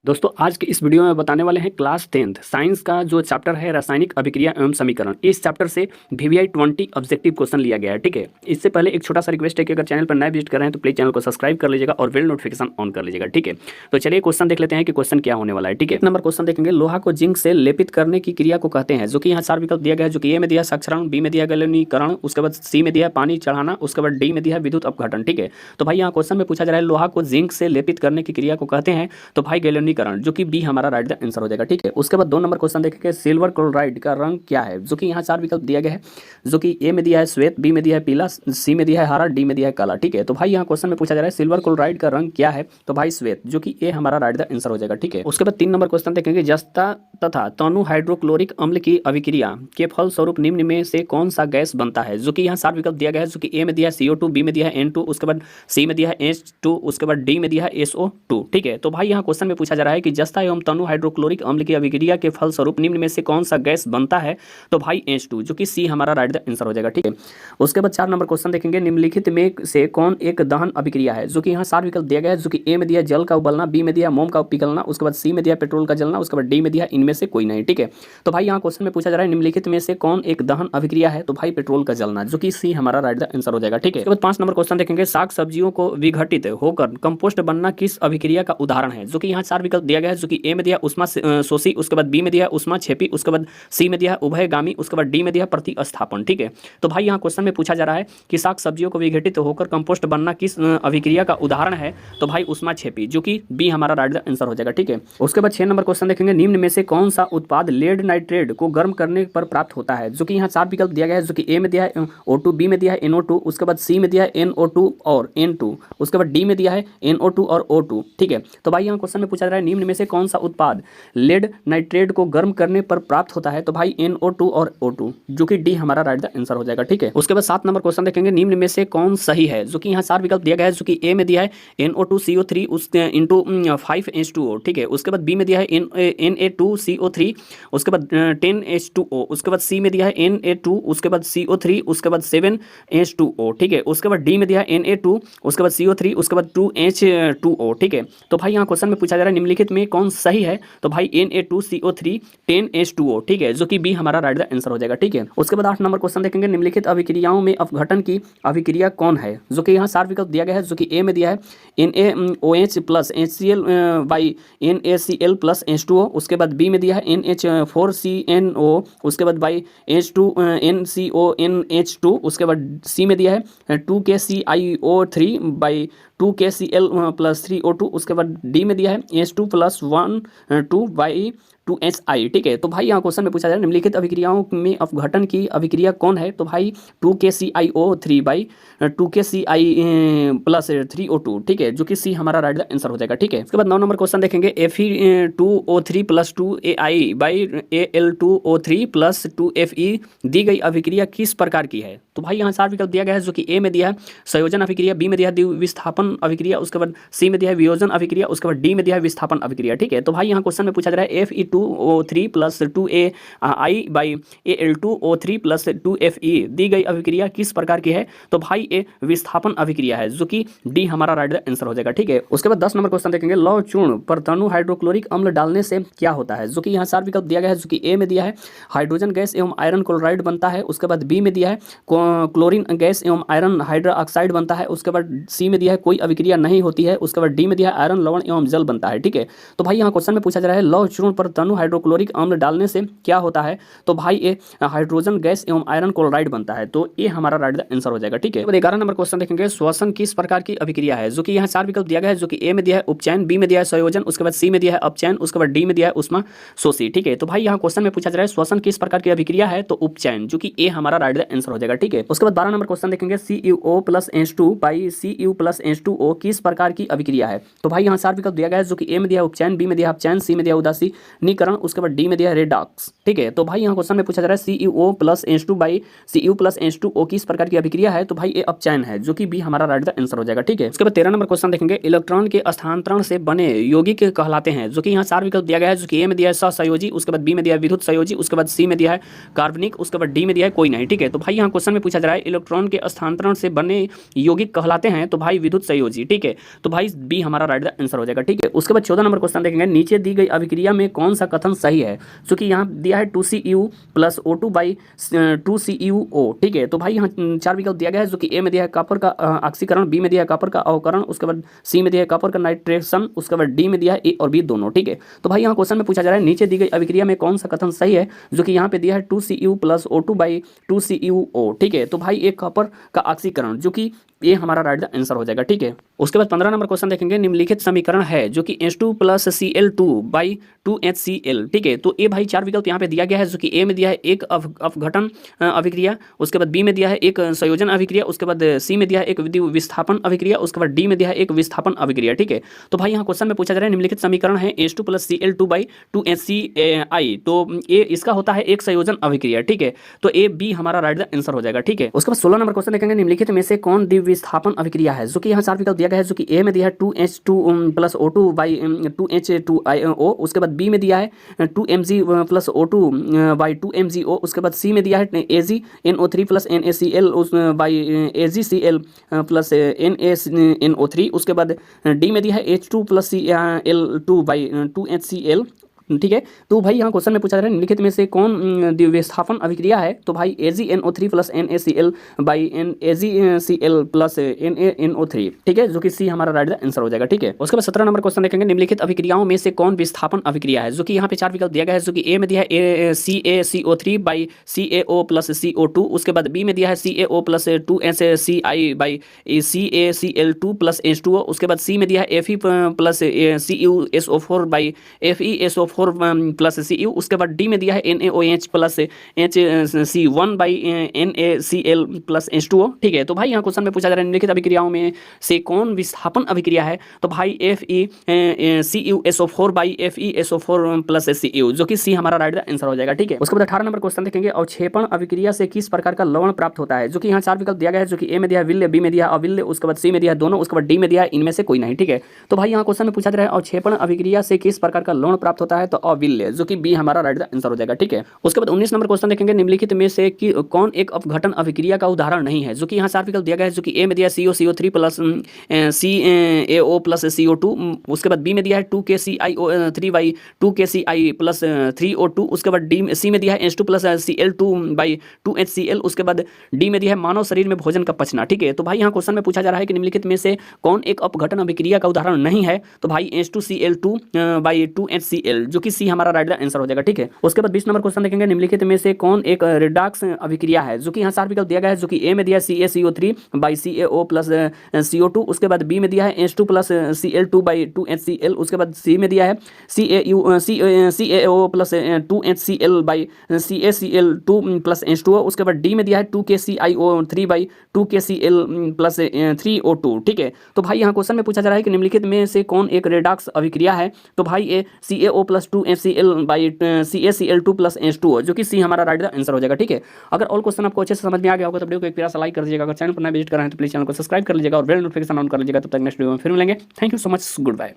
दोस्तों आज के इस वीडियो में बताने वाले हैं क्लास 10th साइंस का जो चैप्टर है रासायनिक अभिक्रिया एवं समीकरण। इस चैप्टर से VVI 20 ऑब्जेक्टिव क्वेश्चन लिया गया है। ठीक है, इससे पहले एक छोटा सा रिक्वेस्ट है कि अगर चैनल पर नए विजिट कर रहे हैं तो प्लीज चैनल को सब्सक्राइब कर लीजिएगा और बेल नोटिफिकेशन ऑन कर लीजिएगा। ठीक है, तो चलिए क्वेश्चन देख लेते हैं कि क्वेश्चन क्या होने वाला है। ठीक है, एक नंबर क्वेश्चन देखेंगे, लोहा को जिंक से लेपित करने की क्रिया को कहते हैं, जो कि यहाँ 4 विकल्प दिया गया है, जो कि ए में दिया साक्षरण, बी में दिया गैल्वेनीकरण, उसके बाद सी में दिया पानी चढ़ाना, उसके बाद डी में दिया विद्युत अपघटन। ठीक है, तो भाई यहाँ क्वेश्चन में पूछा जा रहा है लोहा को जिंक से लेपित करने की क्रिया को कहते हैं, तो भाई गैल्वेनीकरण, जो कि बी हमारा राइट आंसर हो जाएगा। ठीक है, उसके बाद 2 नंबर क्वेश्चन देखेंगे, सिल्वर क्लोराइड का रंग क्या है, जो कि यहाँ 4 विकल्प दिया गया है, जो कि ए में दिया है श्वेत, बी में दिया है पीला, सी में दिया है हरा, डी में दिया है काला। ठीक है, तो भाई यहाँ क्वेश्चन में पूछा जा रहा है सिल्वर क्लोराइड का रंग क्या है, तो भाई श्वेत, जो कि ए हमारा राइट आंसर हो जाएगा। ठीक है, उसके बाद 3 नंबर क्वेश्चन देखेंगे, जस्ता तथा तनु हाइड्रोक्लोरिक अम्ल की अभिक्रिया के फल स्वरूप निम्न में से कौन सा गैस बनता है, जो कि यहाँ 4 विकल्प दिया गया है, जो कि ए में दिया है CO2, बी में दिया है N2, उसके बाद सी में दिया है H2, उसके बाद डी में दिया है SO2। ठीक है, तो भाई यहाँ क्वेश्चन में पूछा जा रहा है कि जस्ता एवं तनु हाइड्रोक्लोरिक अम्ल की अभिक्रिया के फलस्वरूप निम्न में से कौन सा गैस बनता है, तो भाई H2, जो कि सी हमारा राइट आंसर हो जाएगा। ठीक है, उसके बाद 4 नंबर क्वेश्चन देखेंगे, निम्नलिखित में से कौन एक दहन अभिक्रिया है, जो कि यहाँ 4 विकल्प दिया गया है, जो कि ए में दिया जल का उबलना, बी में दिया मोम का पिघलना, उसके बाद सी में दिया पेट्रोल का जलना, उसके बाद डी में दिया इनमें से कोई नहीं। ठीक है, तो भाई यहाँ क्वेश्चन में पूछा जा रहा है निम्नलिखित में से कौन एक दहन अभिक्रिया है, तो भाई पेट्रोल का जलना, जो कि सी हमारा राइट आंसर हो जाएगा। ठीक है, उसके बाद 5 नंबर क्वेश्चन देखेंगे, साग सब्जियों को विघटित होकर कंपोस्ट बनना किस अभिक्रिया का उदाहरण है, जो कि यहाँ 4 विकल्प दिया गया है, जो कि ए में दिया उष्मा शोषी, उसके बाद बी में दिया उष्मा छेपी, उसके बाद सी में दिया उभयगामी, उसके बाद डी में दिया प्रतिस्थापन। ठीक है, तो भाई यहाँ क्वेश्चन में पूछा जा रहा है कि साग सब्जियों को विघटित होकर कंपोस्ट बनना किस अभिक्रिया का उदाहरण है, तो भाई उष्मा छेपी, जो कि बी हमारा राइट आंसर हो जाएगा। ठीक है, उसके बाद 6 नंबर क्वेश्चन देखेंगे, निम्न में से कौन सा उत्पाद लेड नाइट्रेट को गर्म करने पर प्राप्त होता है, जो कि यहाँ 4 विकल्प दिया गया है, जो कि ए में दिया है O2, बी में दिया है NO2, उसके बाद सी में दिया है NO2 और N2, उसके बाद डी में दिया है NO2 और O2। ठीक है, तो भाई यहाँ क्वेश्चन में पूछा जा रहा है निम्न में से कौन सा उत्पाद लेड नाइट्रेट को गर्म करने पर प्राप्त होता है, तो भाई NO2 और O2, जो कि डी हमारा राइट आंसर हो जाएगा। ठीक है, उसके बाद 7 नंबर क्वेश्चन देखेंगे, निम्न में से कौन सही है, जो कि यहाँ 4 विकल्प दिया गया है, जो कि ए में दिया है NO2CO3 इंटू 5H2O। ठीक है, उसके बाद बी में दिया है Na2CO3, उसके बाद 10H2O, उसके बाद सी में दिया है Na2, उसके बाद CO3, उसके बाद 7H2O। ठीक है, उसके बाद डी में दिया है Na2, उसके बाद CO3, उसके बाद 2H2O। ठीक है, तो भाई यहाँ क्वेश्चन में पूछा जा रहा है निम्नलिखित में कौन सही है, तो भाई Na2CO3 10H2O। ठीक है, जो कि बी हमारा राइट आंसर हो जाएगा। ठीक है, उसके बाद 8 नंबर क्वेश्चन देखेंगे, निम्नलिखित अभिक्रियाओं में अपघटन की अभिक्रिया कौन है, जो कि यहाँ 4 विकल्प दिया गया है, जो कि ए में दिया है NaOH plus HCl by NaCl plus H2O, उसके बाद बी में दिया है NH4CNO, उसके बाद बाई H2NCONH2, उसके बाद सी में दिया है 2KClO3 by 2KCl plus 3O2, उसके बाद डी में दिया है H2 प्लस 1 2 बाई 2HI। ठीक है, तो भाई यहाँ क्वेश्चन में पूछा जा रहा है निम्नलिखित अभिक्रियाओं में अपघटन की अभिक्रिया कौन है, तो भाई 2KClO3 by 2KCl plus 3O2। ठीक है, जो कि सी हमारा राइट आंसर हो जाएगा। ठीक है, उसके बाद 9 नंबर क्वेश्चन देखेंगे, Fe2O3 plus 2AI by Al2O3 plus 2Fe दी गई अभिक्रिया किस प्रकार की है, तो भाई यहाँ 4 विकल्प दिया गया है, जो कि ए में दिया है संयोजन अभिक्रिया, बी में दिया है विस्थापन अभिक्रिया, उसके बाद सी में दिया है वियोजन अभिक्रिया, उसके बाद डी में दिया है विस्थापन अभिक्रिया। ठीक है, तो भाई यहाँ क्वेश्चन में पूछा जा रहा है Fe2O3 plus 2AI by Al2O3 plus 2Fe दी गई अभिक्रिया किस प्रकार की है, तो भाई ए विस्थापन अभिक्रिया है, जो कि डी हमारा राइट आंसर हो जाएगा। ठीक है, उसके बाद 10 नंबर क्वेश्चन देखेंगे, लौह चूर्ण पर तनु हाइड्रोक्लोरिक अम्ल डालने से क्या होता है, जो कि यहाँ 4 विकल्प दिया गया है, जो कि ए में दिया है हाइड्रोजन गैस एवं आयरन क्लोराइड बनता है, उसके बाद बी में दिया है क्लोरीन गैस एवं आयरन हाइड्रोक्साइड बनता है, उसके बाद सी में दिया है कोई अभिक्रिया नहीं होती है, उसके बाद डी में दिया है आयरन लवण एवं जल बनता है। ठीक है, तो भाई यहाँ क्वेश्चन में पूछा जा रहा है लौह चूर्ण पर तनु हाइड्रोक्लोरिक अम्ल डालने से क्या होता है, तो भाई ए हाइड्रोजन गैस एवं आयरन क्लोराइड बनता है, तो ये हमारा राइट आंसर हो जाएगा। ठीक है, 11 नंबर क्वेश्चन देखेंगे, श्वसन किस प्रकार की अभिक्रिया है, जो कि यहाँ 4 विकल्प दिया गया है, जो कि ए में दिया है उपचयन, बी में दिया है संयोजन, उसके बाद सी में दिया है अपचयन, उसके बाद डी में दिया है उष्मा शोषी। ठीक है, तो भाई यहाँ क्वेश्चन में पूछा जा रहा है श्वसन किस प्रकार की अभिक्रिया है, तो उपचयन, जो कि ए हमारा राइट आंसर हो जाएगा। ठीक है, उसके बाद 12 नंबर क्वेश्चन देखेंगे, CuO plus H2 by Cu plus H2O किस प्रकार की अभिक्रिया है, तो भाई यहाँ 4 विकल्प दिया गया है, जो कि ए में दिया उपचयन, बी में दिया अपचयन, सी में दिया उदासी समीकरण, उसके बाद डी में दिया है रेडॉक्स, ठीक है। तो भाई यहाँ क्वेश्चन में पूछा जा रहा है CuO plus H2 by Cu plus H2O किस प्रकार की अभिक्रिया है, तो भाई ये अपचयन है, जो कि बी हमारा राइट द आंसर हो जाएगा, ठीक है। उसके बाद 13 नंबर क्वेश्चन देखेंगे, इलेक्ट्रॉन के स्थानांतरण से बने यौगिक कहलाते हैं, जो कि यहाँ 4 विकल्प दिया गया है, जो कि ए में दिया है सहसंयोजी, उसके बाद बी में दिया है विद्युत संयोजी, उसके बाद सी में दिया है कार्बनिक, उसके बाद डी में दिया है कोई नहीं, ठीक है। तो भाई यहाँ क्वेश्चन में पूछा जा रहा है इलेक्ट्रॉन के स्थानांतरण से बने यौगिक कहलाते हैं, तो भाई विद्युत संयोजी, ठीक है। तो भाई बी हमारा राइट द आंसर हो जाएगा, ठीक है। उसके बाद 14 नंबर क्वेश्चन देखेंगे, नीचे दी गई अभिक्रिया में कौन सा कथन सही है, जो कि यहाँ दिया है 2Cu plus O2 by 2CuO, ठीक है। तो भाई यहाँ 4 विकल्प दिया गया है, जो कि ए में दिया है कॉपर का ऑक्सीकरण, बी में दिया है कॉपर का अवकरण, उसके बाद सी में दिया है कॉपर का नाइट्रेशन, उसके बाद डी में दिया है ए और बी दोनों, ठीक है। तो भाई यहाँ क्वेश्चन में पूछा जा रहा है नीचे दी गई अभिक्रिया में कौन सा कथन सही है, जो कि यहाँ पे दिया है 2Cu plus O2 by 2CuO, ठीक है। तो भाई एक कॉपर का ऑक्सीकरण, जो कि ये हमारा राइट द आंसर हो जाएगा, ठीक है। उसके बाद 15 नंबर क्वेश्चन देखेंगे, निम्नलिखित समीकरण है जो कि H2 plus Cl2 by 2HCl, ठीक है। तो ये भाई 4 विकल्प यहाँ पे दिया गया है, जो कि ए में दिया है एक अपघटन अभिक्रिया, उसके बाद बी में दिया है एक संयोजन अभिक्रिया, उसके बाद सी में दिया है एक विस्थापन अभिक्रिया, उसके बाद डी में दिया है एक विस्थापन अभिक्रिया, ठीक है। तो भाई यहाँ क्वेश्चन में पूछा जा रहा है निम्नलिखित समीकरण है H2 plus Cl2 by 2HCl, तो ये इसका होता है एक संयोजन अभिक्रिया, ठीक है। तो ए बी हमारा राइट द आंसर हो जाएगा, ठीक है। उसके बाद 16 नंबर क्वेश्चन देखेंगे, निम्नलिखित में से कौन विस्थापन अभिक्रिया है, जो कि यहाँ 4 विकल्प दिया गया है, जो कि ए में दिया है 2H2 plus O2 by 2H2O, उसके बाद बी में दिया है 2Mg plus O2 by 2MgO, उसके बाद सी में दिया है AgNO3 plus NaCl by AgCl plus NaNO3, उसके बाद डी में दिया है H2 plus Cl2 by 2HCl, ठीक है। तो भाई यहाँ क्वेश्चन में पूछा जा रहा है निम्नलिखित में से कौन विस्थापन अभिक्रिया है, तो भाई AgNO3 plus NaCl by AgCl plus NaNO3, ठीक है, जो कि सी हमारा राइट द आंसर हो जाएगा, ठीक है। उसके बाद 17 नंबर क्वेश्चन देखेंगे, निम्नलिखित अभिक्रियाओं में से कौन विस्थापन अभिक्रिया है, जो कि यहाँ पे 4 विकल्प दिया गया है, जो कि ए में दिया है CaCO3 by CaO plus CO2, उसके बाद बी में दिया है CaO plus 2HCl by CaCl2 plus H2O, उसके बाद सी में दिया है Fe plus CuSO4 by FeSO4 plus Cu, उसके बाद डी में दिया है NaOH plus HC1 by NaCl plus H2O, ठीक है। तो भाई यहाँ क्वेश्चन में पूछा जा रहा है निम्नलिखित अभिक्रियाओं में से कौन विस्थापन अभिक्रिया है, तो भाई FeCuSO4 by FeSO4 plus Cu, जो कि सी हमारा राइट द आंसर हो जाएगा, ठीक है। उसके बाद 18 नंबर क्वेश्चन देखेंगे, अवक्षेपण अभिक्रिया से किस प्रकार का लवण प्राप्त होता है, जो कि यहाँ 4 विकल्प दिया गया है, जो कि ए में दिया है विल्य, बी में दिया है अविल्य, उसके बाद सी में दिया है दोनों, उसके बाद डी में दिया है इनमें से कोई नहीं, ठीक है। तो भाई यहाँ क्वेश्चन में पूछा जा रहा है अवक्षेपण अभिक्रिया से किस प्रकार का लवण प्राप्त होता है, तो अविल्य, जो कि बी हमारा राइट द आंसर हो जाएगा, ठीक है। उसके बाद 19 नंबर क्वेश्चन देखेंगे, निम्नलिखित में से कौन एक अपघटन अभिक्रिया का उदाहरण नहीं है, जो कि यहाँ 4 विकल्प दिया गया है, जो कि ए में दिया है COCO3 plus CaO plus CO2, उसके बाद बी में दिया है 2KClO3 by 2KCl plus 3O2, उसके बाद डी सी में दिया है H2 plus Cl2 by 2HCl, उसके बाद डी में दिया है मानव शरीर में भोजन का पचना, ठीक है। तो भाई यहाँ क्वेश्चन में पूछा जा रहा है कि निम्नलिखित में से कौन एक अपघटन अभिक्रिया का उदाहरण नहीं है, तो भाई H2Cl2 बाई 2HCl, जो कि सी हमारा राइट द आंसर हो जाएगा, ठीक है। उसके बाद 20 नंबर क्वेश्चन देखेंगे, निम्नलिखित में से कौन एक रिडॉक्स अभिक्रिया है, जो कि यहाँ 4 विकल्प दिया गया है, जो कि ए में दिया है CaCO3 by CaO plus CO2, उसके बाद बी में दिया है H2 plus Cl2 by 2HCl, उसके बाद सी में दिया है CaO plus 2HCl by CaCl2 plus H2O, उसके बाद डी में दिया है 2KClO3 by 2KCl plus 3O2, ठीक है। तो भाई यहाँ क्वेश्चन में पूछा जा रहा है कि निम्नलिखित में से कौन एक रेडॉक्स अभिक्रिया है, तो भाई ये CaO plus 2HCl by CaCl2 plus H2O, जो कि सी हमारा राइट द आंसर हो जाएगा, ठीक है। अगर ऑल क्वेश्चन आपको अच्छे से समझ में आ गया होगा तो वीडियो को एक प्यारा सा लाइक कर दीजिएगा, अगर चैनल पर नया विजिट कर रहे हैं तो प्लीज चैनल को सब्सक्राइब कर लीजिएगा और बेल नोटिफिकेशन ऑन कर लीजिएगा। तब तक नेक्स्ट वीडियो में फिर मिलेंगे। Thank you so much, good bye.